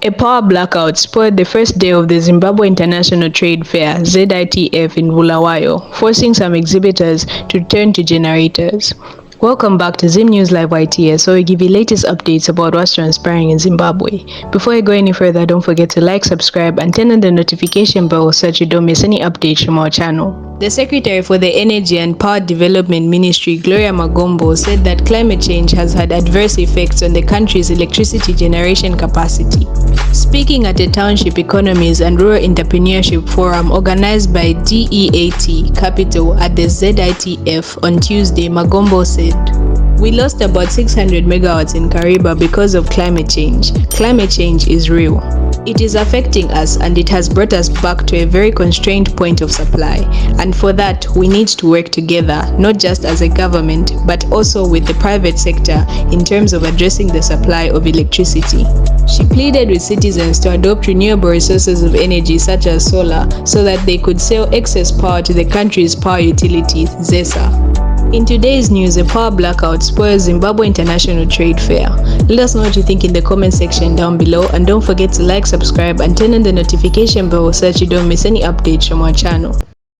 A power blackout spoiled the first day of the Zimbabwe International Trade Fair (ZITF) in Bulawayo, forcing some exhibitors to turn to generators. Welcome back to Zim News Live YTS, so we give you latest updates about what's transpiring in Zimbabwe. Before I go any further, don't forget to like, subscribe, and turn on the notification bell so that you don't miss any updates from our channel. The Secretary for the Energy and Power Development Ministry, Gloria Magombo, said that climate change has had adverse effects on the country's electricity generation capacity. Speaking at a Township Economies and Rural Entrepreneurship Forum organized by DEAT Capital at the ZITF on Tuesday, Magombo said, "We lost about 600 megawatts in Kariba because of climate change. Climate change is real. It is affecting us and it has brought us back to a very constrained point of supply. And for that, we need to work together, not just as a government, but also with the private sector in terms of addressing the supply of electricity." She pleaded with citizens to adopt renewable resources of energy such as solar so that they could sell excess power to the country's power utility, ZESA. In today's news, a power blackout spoils Zimbabwe International Trade Fair. Let us know what you think in the comment section down below, and don't forget to like, subscribe, and turn on the notification bell so that you don't miss any updates from our channel.